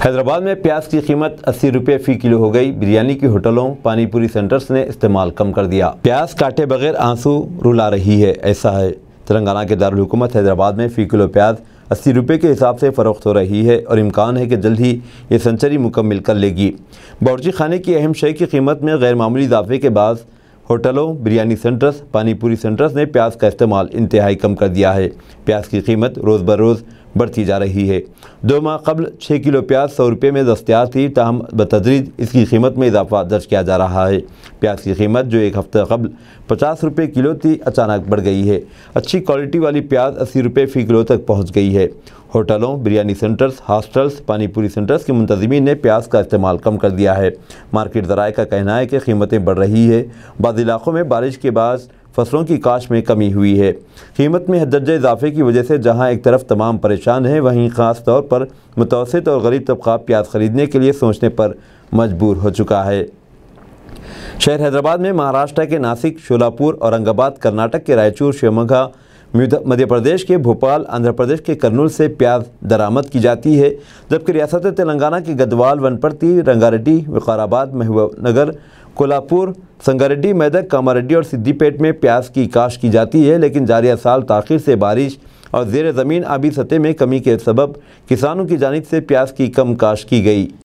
हैदराबाद में प्याज की कीमत 80 रुपये फ़ी किलो हो गई। बिरयानी की होटलों, पानीपुरी सेंटर्स ने इस्तेमाल कम कर दिया। प्याज काटे बगैर आंसू रुला रही है, ऐसा है। तेलंगाना के दारुल हुकूमत हैदराबाद में फ़ी किलो प्याज 80 रुपये के हिसाब से फ़रोख्त हो रही है और इम्कान है कि जल्द ही ये सेंचुरी मुकम्मल कर लेगी। बावर्ची खाने की अहम शय की कीमत में गैर मामूली इजाफे के बाद होटलों, बिरयानी सेंटर्स, पानीपुरी सेंटर्स ने प्याज का इस्तेमाल इंतहाई कम कर दिया है। प्याज की कीमत रोज़ बरोज़ बढ़ती जा रही है। 2 माह कबल 6 किलो प्याज 100 रुपये में दस्तयाब थी, ताहम बतदरीज इसकी कीमत में इजाफा दर्ज किया जा रहा है। प्याज की कीमत जो एक हफ्ता कबल 50 रुपये किलो थी, अचानक बढ़ गई है। अच्छी क्वालिटी वाली प्याज 80 रुपये फ़ी किलो तक पहुँच गई है। होटलों, biryani centres, hostels, panipuri centres के मुंतज़मीन ने प्याज का इस्तेमाल कम कर दिया है। मार्केट ज़राए का कहना है कि कीमतें बढ़ रही है। बाज़ इलाक़ों में बारिश के बाद फसलों की काश में कमी हुई है। कीमत में दर्जे इजाफे की वजह से जहां एक तरफ तमाम परेशान हैं, वहीं ख़ास तौर पर मुतवस्सित और गरीब तबका प्याज ख़रीदने के लिए सोचने पर मजबूर हो चुका है। शहर हैदराबाद में महाराष्ट्र के नासिक, शोलापुर, औरंगाबाद, कर्नाटक के रायचूर, शिवमोगा, मध्य प्रदेश के भोपाल, आंध्र प्रदेश के कर्नूल से प्याज दरामद की जाती है, जबकि रियासत तेलंगाना के गदवाल, वनपर्ती, रंगारेड्डी, विकाराबाद, महबूबनगर, कोल्हापुर, संगारेड्डी, मेदक, कामारेड्डी और सिद्दीपेट में प्याज की काश्त की जाती है। लेकिन जारिया साल ताख़ीर से बारिश और ज़ेर ज़मीन आबी सतह में कमी के सबब किसानों की जानिब से प्याज की कम काश्त की गई।